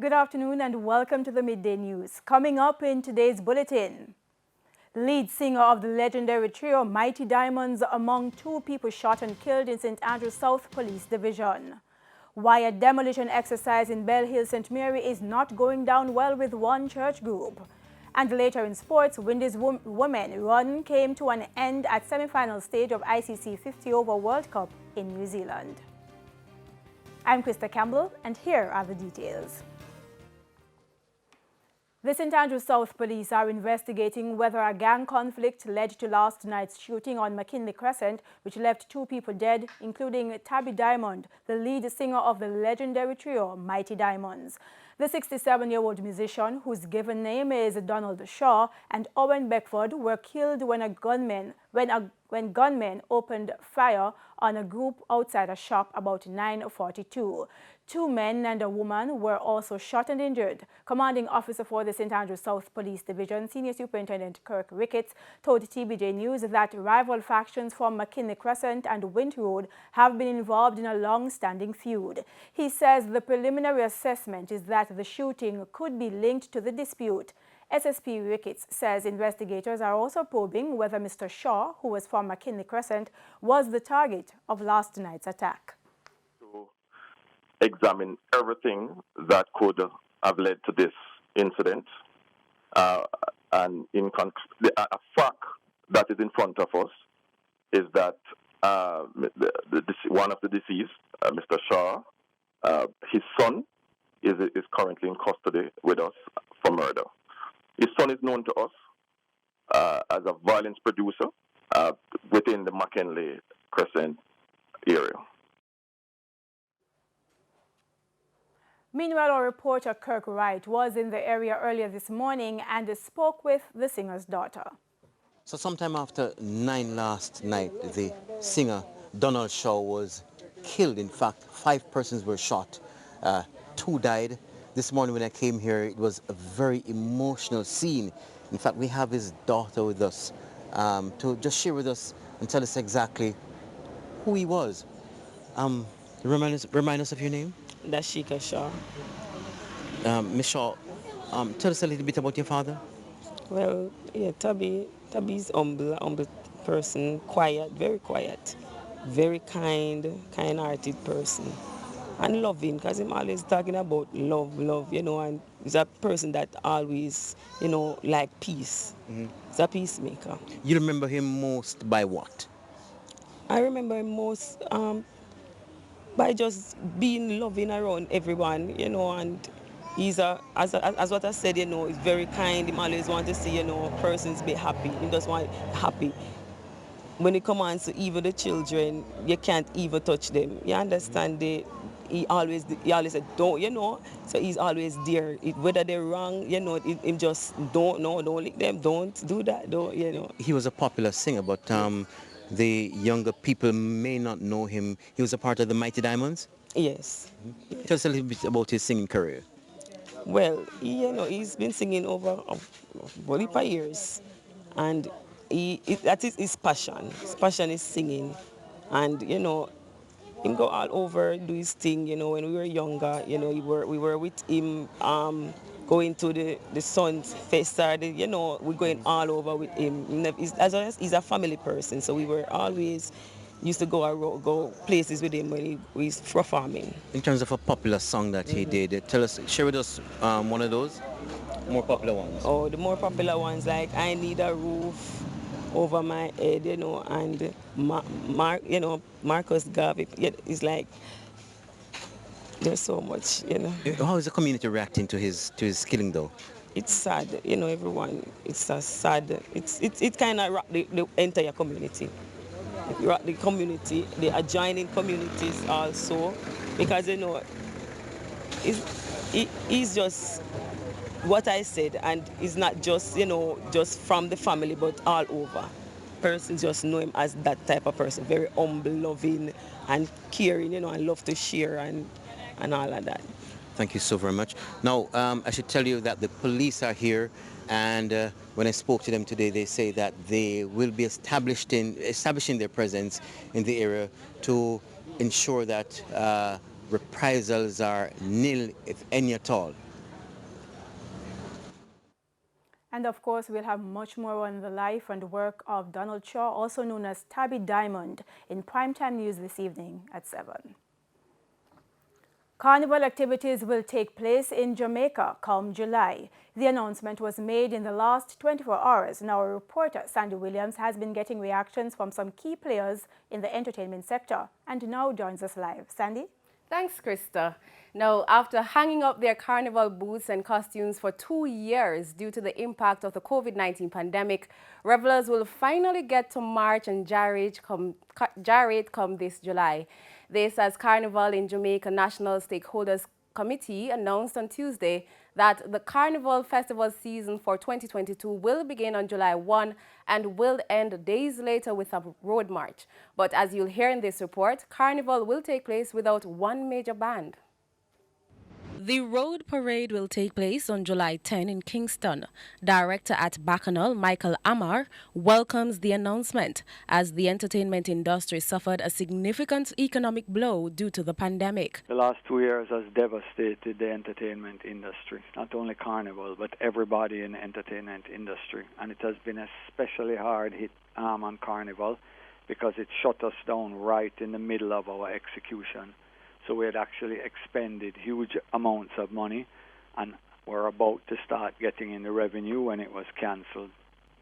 Good afternoon and welcome to the Midday News. Coming up in today's bulletin, lead singer of the legendary trio Mighty Diamonds among 2 people shot and killed in St. Andrews South Police Division. Why a demolition exercise in Bell Hill St. Mary is not going down well with one church group. And later in sports, Windies women run came to an end at semi-final stage of ICC 50 over World Cup in New Zealand. I'm Krista Campbell and here are the details. The St. Andrews South Police are investigating whether a gang conflict led to last night's shooting on McKinley Crescent, which left 2 people dead, including Tabby Diamond, the lead singer of the legendary trio Mighty Diamonds. The 67-year-old musician, whose given name is Donald Shaw, and Owen Beckford were killed when gunmen opened fire on a group outside a shop about 9:42. 2 men and a woman were also shot and injured. Commanding officer for the St. Andrews South Police Division, Senior Superintendent Kirk Ricketts, told TBJ News that rival factions from McKinley Crescent and Wint Road have been involved in a long-standing feud. He says the preliminary assessment is that the shooting could be linked to the dispute. SSP Ricketts says investigators are also probing whether Mr. Shaw, who was from McKinley Crescent, was the target of last night's attack. Examine everything that could have led to this incident. And a fact that is in front of us is that one of the deceased, Mr. Shaw, his son is currently in custody with us for murder. His son is known to us as a violence producer within the McKinley Crescent area. Meanwhile, our reporter Kirk Wright was in the area earlier this morning and spoke with the singer's daughter. So sometime after 9 last night, the singer Donald Shaw was killed. In fact, 5 persons were shot. 2 died. This morning when I came here, it was a very emotional scene. In fact, we have his daughter with us to just share with us and tell us exactly who he was. Remind us of your name? Dashika Shaw. Miss Shaw, tell us a little bit about your father. Well, yeah, Tabby's humble person, quiet, very kind-hearted person, and loving, because he's always talking about love, and he's a person that always, like peace. Mm-hmm. He's a peacemaker. You remember him most by what? I remember him most by just being loving around everyone, and he's as what I said, he's very kind. He always wants to see, persons be happy. He just want happy. When it comes to even the children, you can't even touch them. You understand? He always said, don't, so he's always there. Whether they're wrong, him just don't lick them, don't do that, He was a popular singer, but the younger people may not know him. He was a part of the Mighty Diamonds? Yes. Mm-hmm. Tell us a little bit about his singing career. Well, he's been singing over a years, and that is his passion. His passion is singing, and him go all over, do his thing. When we were younger, we were with him. Going to the Sun's Festa, we're going all over with him. He's a family person, so we were always used to go places with him when he's performing. In terms of a popular song that he did, share with us one of those more popular ones. Oh, the more popular ones, like I Need a Roof Over My Head, and Marcus Garvey. It's like there's so much, How is the community reacting to his killing, though? It's sad, everyone. It's a sad. It kind of rocked the entire community. It rocked the community, the adjoining communities also, because he's just what I said, and it's not just just from the family, but all over. Persons just know him as that type of person, very humble, loving, and caring, and love to share and all of that. Thank you so very much. Now, I should tell you that the police are here, and when I spoke to them today, they say that they will be establishing their presence in the area to ensure that reprisals are nil, if any at all. And of course, we'll have much more on the life and work of Donald Shaw, also known as Tabby Diamond, in primetime news this evening at 7. Carnival activities will take place in Jamaica come July. The announcement was made in the last 24 hours. Now, our reporter, Sandy Williams, has been getting reactions from some key players in the entertainment sector and now joins us live. Sandy? Thanks, Krista. Now, after hanging up their carnival booths and costumes for 2 years due to the impact of the COVID-19 pandemic, revelers will finally get to march and gyrate come this July. This as Carnival in Jamaica National Stakeholders Committee announced on Tuesday that the Carnival Festival season for 2022 will begin on July 1 and will end days later with a road march. But as you'll hear in this report, Carnival will take place without one major band. The road parade will take place on July 10 in Kingston. Director at Bacchanal, Michael Amar, welcomes the announcement as the entertainment industry suffered a significant economic blow due to the pandemic. The last 2 years has devastated the entertainment industry, not only Carnival, but everybody in the entertainment industry. And it has been especially hard hit on Carnival because it shut us down right in the middle of our execution. So we had actually expended huge amounts of money and were about to start getting in the revenue when it was cancelled.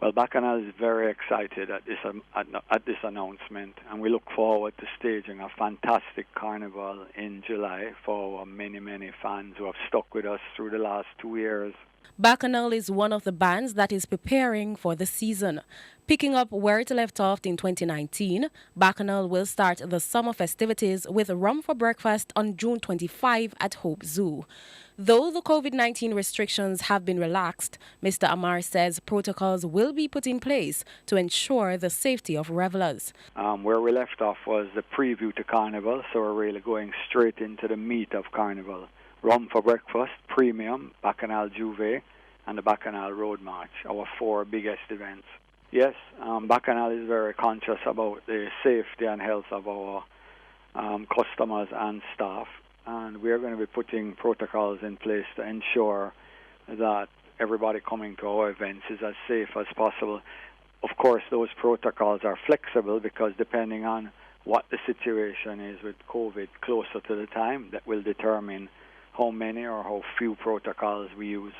Well, Bacchanal is very excited at this announcement, and we look forward to staging a fantastic carnival in July for our many, many fans who have stuck with us through the last 2 years. Bacchanal is one of the bands that is preparing for the season. Picking up where it left off in 2019, Bacchanal will start the summer festivities with Rum for Breakfast on June 25 at Hope Zoo. Though the COVID-19 restrictions have been relaxed, Mr. Amar says protocols will be put in place to ensure the safety of revelers. Where we left off was the preview to Carnival, so we're really going straight into the meat of Carnival. Rum for Breakfast, Premium, Bacchanal Juve, and the Bacchanal Road March, our 4 biggest events. Yes, Bacchanal is very conscious about the safety and health of our customers and staff, and we are going to be putting protocols in place to ensure that everybody coming to our events is as safe as possible. Of course, those protocols are flexible because depending on what the situation is with COVID closer to the time, that will determine how many or how few protocols we use.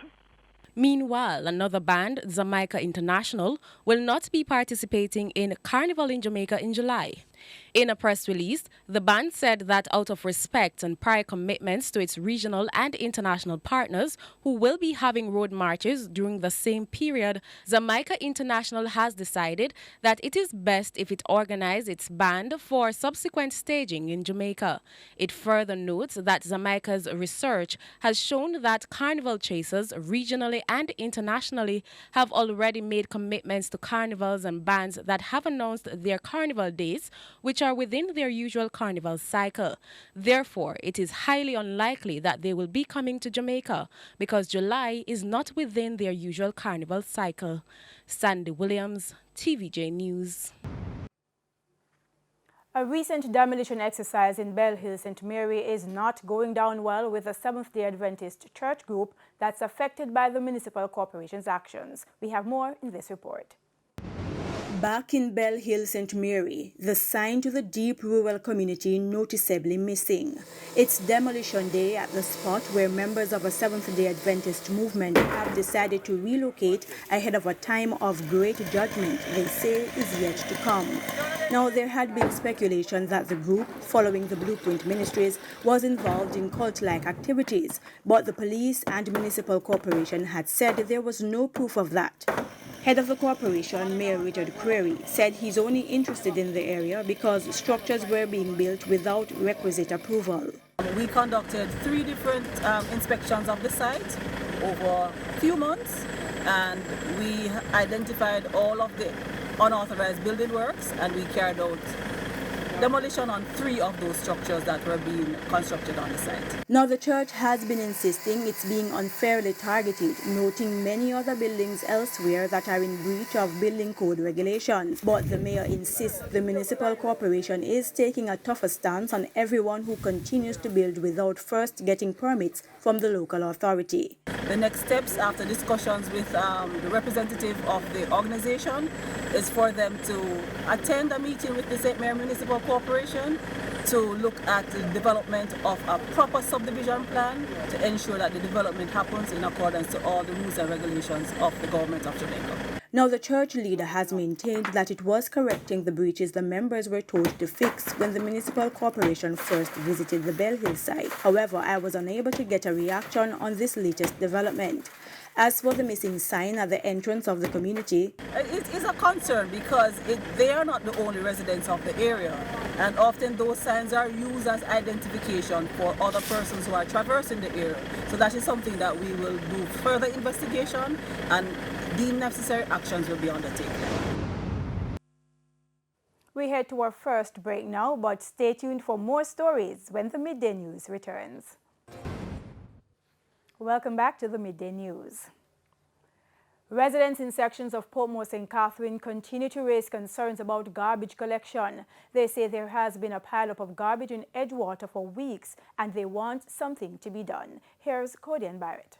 Meanwhile, another band, Jamaica International, will not be participating in Carnival in Jamaica in July. In a press release, the band said that out of respect and prior commitments to its regional and international partners who will be having road marches during the same period, Jamaica International has decided that it is best if it organizes its band for subsequent staging in Jamaica. It further notes that Jamaica's research has shown that carnival chasers regionally and internationally have already made commitments to carnivals and bands that have announced their carnival dates, which are within their usual carnival cycle. Therefore, it is highly unlikely that they will be coming to Jamaica because July is not within their usual carnival cycle. Sandy Williams, TVJ News. A recent demolition exercise in Bell Hill, St. Mary is not going down well with the Seventh-day Adventist church group that's affected by the municipal corporation's actions. We have more in this report. Back in Bell Hill, St. Mary, the sign to the deep rural community noticeably missing. It's demolition day at the spot where members of a Seventh-day Adventist movement have decided to relocate ahead of a time of great judgment they say is yet to come. Now, there had been speculation that the group, following the Blueprint Ministries, was involved in cult-like activities, but the police and municipal corporation had said there was no proof of that. Head of the corporation, Mayor Richard Query, said he's only interested in the area because structures were being built without requisite approval. We conducted 3 different inspections of the site over a few months, and we identified all of the unauthorized building works, and we carried out demolition on 3 of those structures that were being constructed on the site. Now, the church has been insisting it's being unfairly targeted, noting many other buildings elsewhere that are in breach of building code regulations. But the mayor insists the municipal corporation is taking a tougher stance on everyone who continues to build without first getting permits from the local authority. The next steps after discussions with the representative of the organization is for them to attend a meeting with the St. Mary Municipal Corporation to look at the development of a proper subdivision plan to ensure that the development happens in accordance to all the rules and regulations of the government of Jamaica. Now, the church leader has maintained that it was correcting the breaches the members were told to fix when the municipal corporation first visited the Bell Hill site. However, I was unable to get a reaction on this latest development. As for the missing sign at the entrance of the community, it is a concern because they are not the only residents of the area, and often those signs are used as identification for other persons who are traversing the area. So that is something that we will do further investigation, and deemed necessary actions will be undertaken. We head to our first break now, but stay tuned for more stories when the Midday News returns. Welcome back to the Midday News. Residents in sections of Portmore St. Catherine continue to raise concerns about garbage collection. They say there has been a pileup of garbage in Edgewater for weeks and they want something to be done. Here's Cody and Barrett.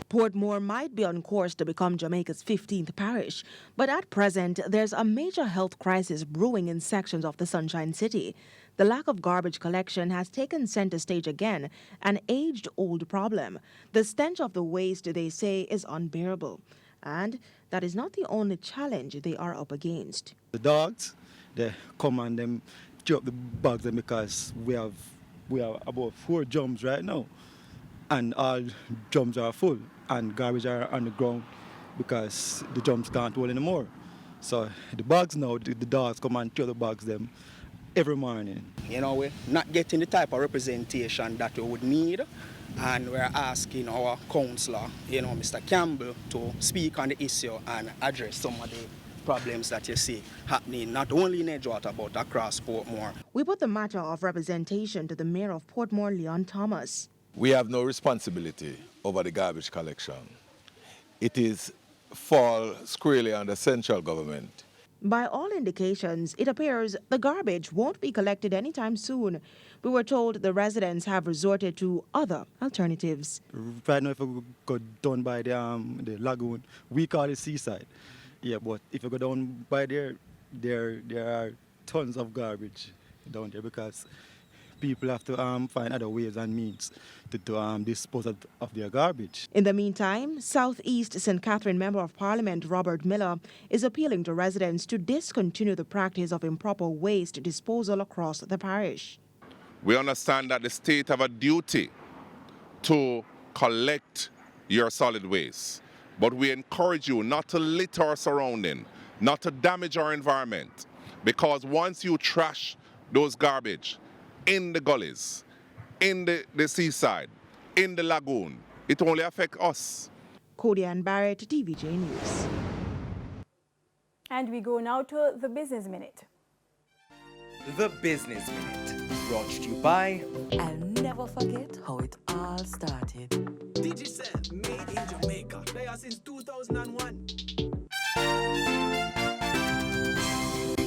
Portmore might be on course to become Jamaica's 15th parish, but at present there's a major health crisis brewing in sections of the Sunshine City. The lack of garbage collection has taken center stage again, an age-old problem. The stench of the waste, they say, is unbearable. And that is not the only challenge they are up against. The dogs, they come and them chew up the bags because we have about 4 drums right now. And all drums are full and garbage are on the ground because the drums can't hold anymore. So the bags now, the dogs come and chew the bags them every morning. You know, we're not getting the type of representation that we would need, and we're asking our councillor, you know, Mr. Campbell, to speak on the issue and address some of the problems that you see happening not only in Edgewater but across Portmore. We put the matter of representation to the Mayor of Portmore, Leon Thomas. We have no responsibility over the garbage collection. It is fall squarely under central government. By all indications, it appears the garbage won't be collected anytime soon. We were told the residents have resorted to other alternatives. Right now, if we go down by the lagoon, we call it seaside. Yeah, but if you go down by there are tons of garbage down there because people have to find other ways and means to dispose of their garbage. In the meantime, Southeast St. Catherine Member of Parliament Robert Miller is appealing to residents to discontinue the practice of improper waste disposal across the parish. We understand that the state have a duty to collect your solid waste, but we encourage you not to litter our surrounding, not to damage our environment, because once you trash those garbage in the gullies, in the seaside, in the lagoon, it only affects us. Cody and Barrett, TVJ News. And we go now to the Business Minute. The Business Minute, brought to you by... I'll never forget how it all started. Digicel, made in Jamaica. They are since 2001.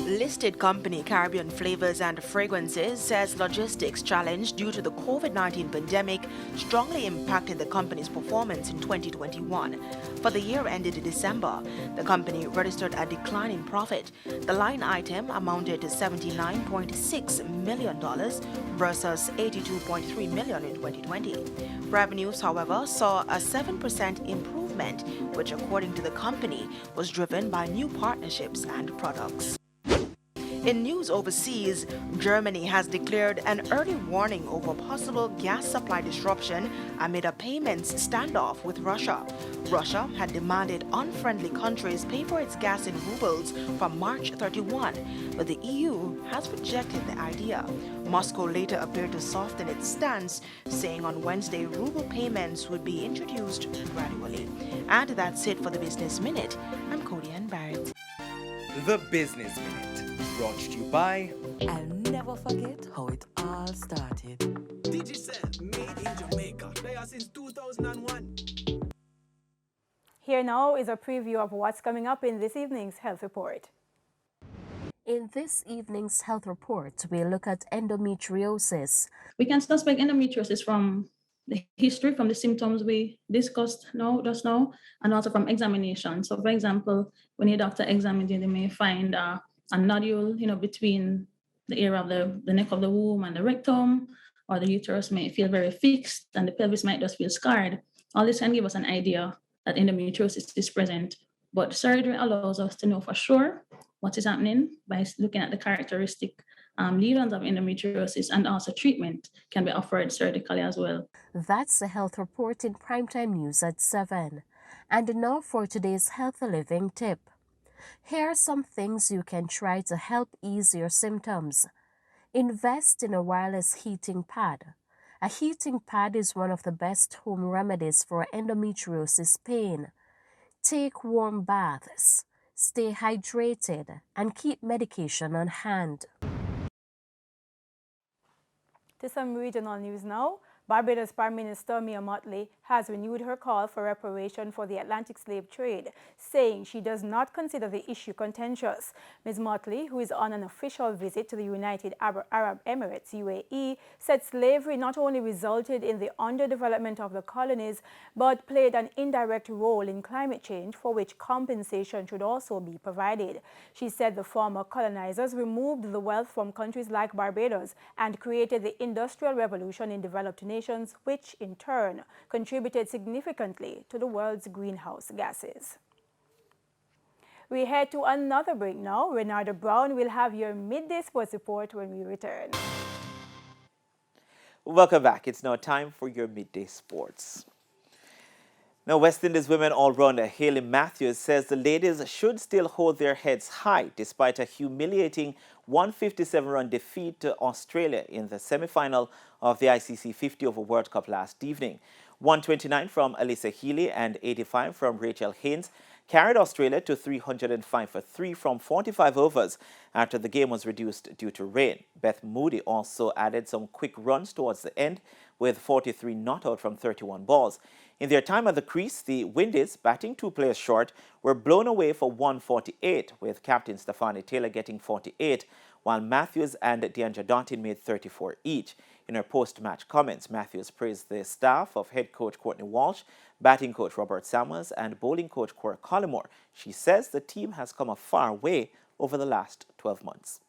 Listed company Caribbean Flavors and Fragrances says logistics challenge due to the COVID-19 pandemic strongly impacted the company's performance in 2021. For the year ended in December, the company registered a decline in profit. The line item amounted to $79.6 million versus $82.3 million in 2020. Revenues, however, saw a 7% improvement, which according to the company was driven by new partnerships and products. In news overseas, Germany has declared an early warning over possible gas supply disruption amid a payments standoff with Russia. Russia had demanded unfriendly countries pay for its gas in rubles from March 31, but the EU has rejected the idea. Moscow later appeared to soften its stance, saying on Wednesday ruble payments would be introduced gradually. And that's it for the Business Minute. I'm Cody Ann Barrett. The Business Minute, brought to you by... I'll never forget how it all started. Digicel, made in Jamaica. They are since 2001. Here now is a preview of what's coming up in this evening's Health Report. In this evening's Health Report, we look at endometriosis. We can suspect endometriosis from the history from the symptoms we discussed just now, and also from examination. So, for example, when your doctor examines you, they may find a nodule, between the area of the neck of the womb and the rectum, or the uterus may feel very fixed, and the pelvis might just feel scarred. All this can give us an idea that endometriosis is present. But surgery allows us to know for sure what is happening by looking at the characteristic lesions of endometriosis, and also treatment can be offered surgically as well. That's the health report in Primetime News at 7. And now for today's healthy living tip. Here are some things you can try to help ease your symptoms. Invest in a wireless heating pad. A heating pad is one of the best home remedies for endometriosis pain. Take warm baths, stay hydrated, and keep medication on hand. To some regional news now. Barbados Prime Minister Mia Mottley has renewed her call for reparation for the Atlantic slave trade, saying she does not consider the issue contentious. Ms. Mottley, who is on an official visit to the United Arab Emirates, UAE, said slavery not only resulted in the underdevelopment of the colonies, but played an indirect role in climate change, for which compensation should also be provided. She said the former colonizers removed the wealth from countries like Barbados and created the Industrial Revolution in developed nations, which in turn contributed significantly to the world's greenhouse gases. We head to another break now. Renardo Brown will have your Midday Sports report when we return. Welcome back. It's now time for your Midday Sports. Now, West Indies women all-rounder Hayley Matthews says the ladies should still hold their heads high despite a humiliating 157-run defeat to Australia in the semi-final of the ICC 50-over World Cup last evening. 129 from Alyssa Healy and 85 from Rachel Haynes carried Australia to 305 for 3 from 45 overs after the game was reduced due to rain. Beth Moody also added some quick runs towards the end with 43 not out from 31 balls. In their time at the crease, the Windies, batting 2 players short, were blown away for 148, with captain Stefani Taylor getting 48, while Matthews and Deandra Dantin made 34 each. In her post-match comments, Matthews praised the staff of head coach Courtney Walsh, batting coach Robert Samuels, and bowling coach Cora Collymore. She says the team has come a far way over the last 12 months.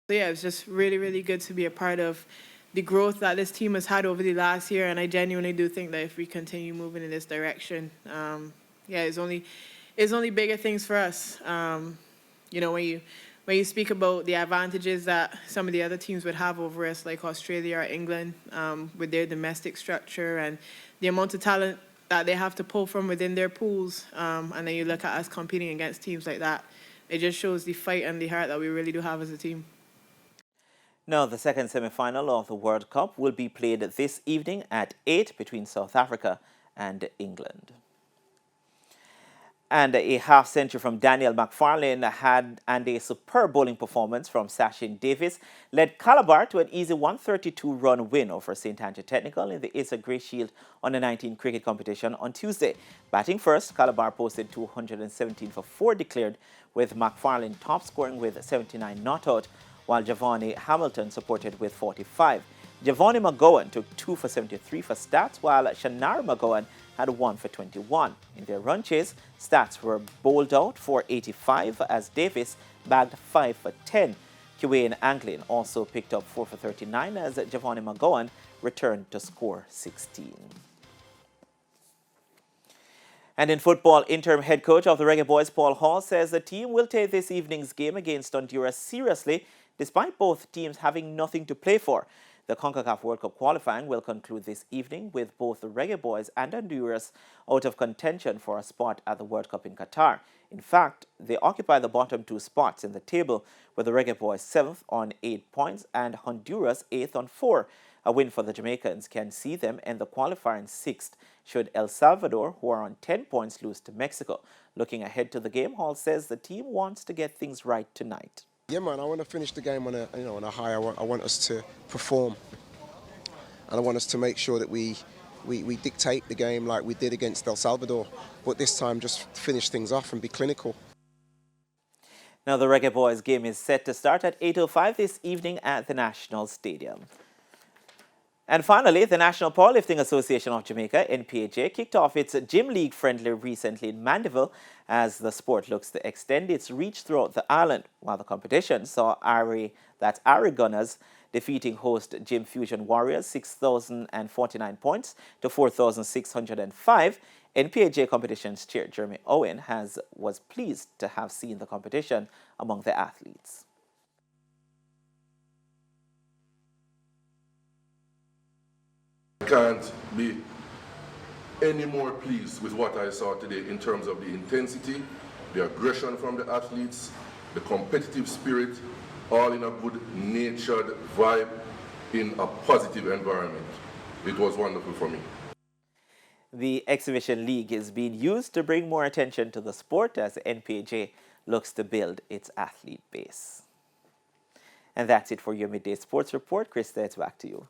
Yeah, it's just really, really good to be a part of the growth that this team has had over the last year, and I genuinely do think that if we continue moving in this direction, it's only bigger things for us. When you speak about the advantages that some of the other teams would have over us, like Australia or England, with their domestic structure and the amount of talent that they have to pull from within their pools, and then you look at us competing against teams like that, it just shows the fight and the heart that we really do have as a team. Now, the second semi-final of the World Cup will be played this evening at 8 between South Africa and England. And a half-century from Daniel McFarlane and a superb bowling performance from Sachin Davis led Calabar to an easy 132-run win over St. Andrew Technical in the Asa Grey Shield Under-19 cricket competition on Tuesday. Batting first, Calabar posted 217 for 4 declared, with McFarlane top scoring with 79 not out, while Giovanni Hamilton supported with 45. Giovanni McGowan took 2 for 73 for Stats, while Shannara McGowan had 1 for 21. In their run chase, Stats were bowled out for 85 as Davis bagged 5 for 10. Kewane Anglin also picked up 4 for 39 as Giovanni McGowan returned to score 16. And in football, interim head coach of the Reggae Boys, Paul Hall, says the team will take this evening's game against Honduras seriously, despite both teams having nothing to play for. The CONCACAF World Cup qualifying will conclude this evening with both the Reggae Boys and Honduras out of contention for a spot at the World Cup in Qatar. In fact, they occupy the bottom 2 spots in the table, with the Reggae Boys 7th on 8 points and Honduras 8th on 4. A win for the Jamaicans can see them end the qualifier in 6th, should El Salvador, who are on 10 points, lose to Mexico. Looking ahead to the game, Hall says the team wants to get things right tonight. Yeah, man, I want to finish the game on a high. I want us to perform, and I want us to make sure that we dictate the game like we did against El Salvador, but this time just finish things off and be clinical. Now, the Reggae Boys game is set to start at 8:05 this evening at the National Stadium. And finally, the National Powerlifting Association of Jamaica, NPAJ, kicked off its Gym League friendly recently in Mandeville as the sport looks to extend its reach throughout the island, while the competition saw Ari Gunners defeating host Gym Fusion Warriors 6,049 points to 4,605. NPAJ competitions chair Jeremy Owen was pleased to have seen the competition among the athletes. I can't be any more pleased with what I saw today in terms of the intensity, the aggression from the athletes, the competitive spirit, all in a good natured vibe in a positive environment. It was wonderful for me. The Exhibition League is being used to bring more attention to the sport as the NPAJ looks to build its athlete base. And that's it for your Midday Sports Report. Krista, it's back to you.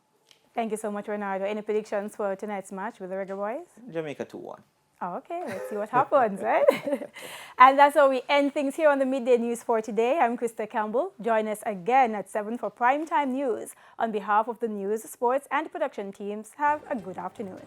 Thank you so much, Renardo. Any predictions for tonight's match with the Reggae Boys? Jamaica 2-1. Oh, okay, let's see what happens, right? And that's how we end things here on the Midday News for today. I'm Krista Campbell. Join us again at 7 for Primetime News. On behalf of the news, sports, and production teams, have a good afternoon.